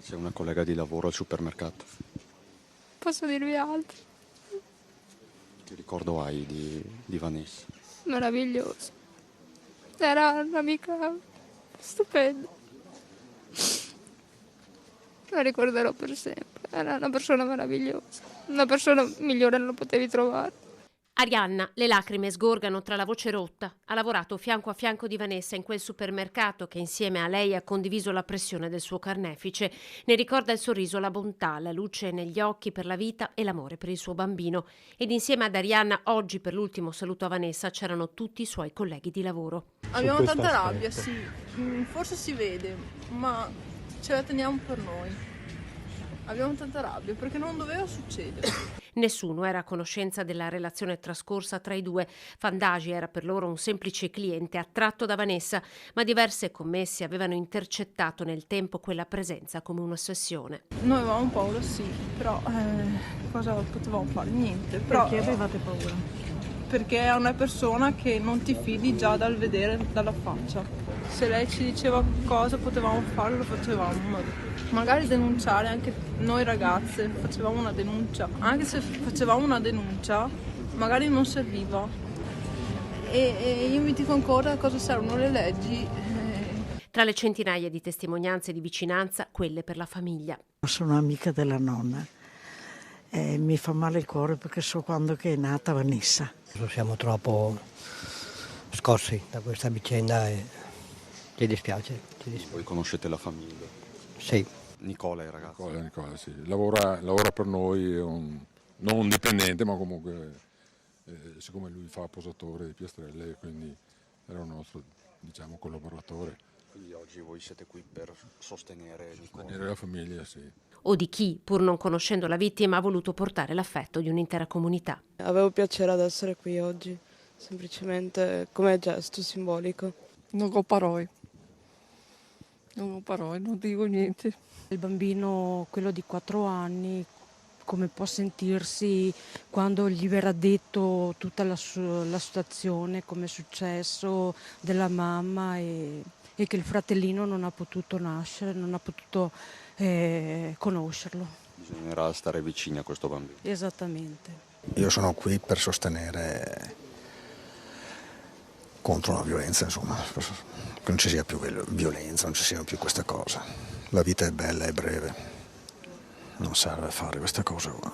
C'è una collega di lavoro al supermercato. Posso dirvi altro? Che ricordo hai di Vanessa? Meraviglioso. Era un'amica stupenda. La ricorderò per sempre. Era una persona meravigliosa. Una persona migliore non lo potevi trovare. Arianna, le lacrime sgorgano tra la voce rotta. Ha lavorato fianco a fianco di Vanessa in quel supermercato che insieme a lei ha condiviso la pressione del suo carnefice. Ne ricorda il sorriso, la bontà, la luce negli occhi per la vita e l'amore per il suo bambino. Ed insieme ad Arianna, oggi per l'ultimo saluto a Vanessa, c'erano tutti i suoi colleghi di lavoro. Abbiamo tanta rabbia, sì, forse si vede, ma ce la teniamo per noi. Abbiamo tanta rabbia perché non doveva succedere. Nessuno era a conoscenza della relazione trascorsa tra i due. Fandagi era per loro un semplice cliente attratto da Vanessa, ma diverse commesse avevano intercettato nel tempo quella presenza come un'ossessione. Noi avevamo paura, sì, però cosa potevamo fare? Niente. Però, perché avevate paura? Perché è una persona che non ti fidi già dal vedere dalla faccia. Se lei ci diceva cosa potevamo fare, lo facevamo. Magari denunciare anche noi ragazze, facevamo una denuncia. Anche se facevamo una denuncia, magari non serviva. E io mi dico ancora a cosa servono le leggi. Tra le centinaia di testimonianze di vicinanza, quelle per la famiglia. Sono amica della nonna e mi fa male il cuore perché so quando che è nata Vanessa. Siamo troppo scossi da questa vicenda e ci dispiace. Voi conoscete la famiglia? Sì. Nicola, il ragazzo. Nicola, sì. Lavora per noi, è non un dipendente, ma comunque siccome lui fa posatore di piastrelle, quindi era un nostro, diciamo, collaboratore. Quindi oggi voi siete qui per sostenere Nicola? Sostenere la famiglia, sì. O di chi, pur non conoscendo la vittima, ha voluto portare l'affetto di un'intera comunità. Avevo piacere ad essere qui oggi, semplicemente come gesto simbolico. Non ho parole, non dico niente. Il bambino, quello di 4 anni, come può sentirsi quando gli verrà detto tutta la situazione, come è successo, della mamma e che il fratellino non ha potuto nascere, non ha potuto conoscerlo. Bisognerà stare vicini a questo bambino. Esattamente. Io sono qui per sostenere contro la violenza, insomma, che non ci sia più violenza, non ci sia più questa cosa. La vita è bella e breve, non serve fare queste cose qua.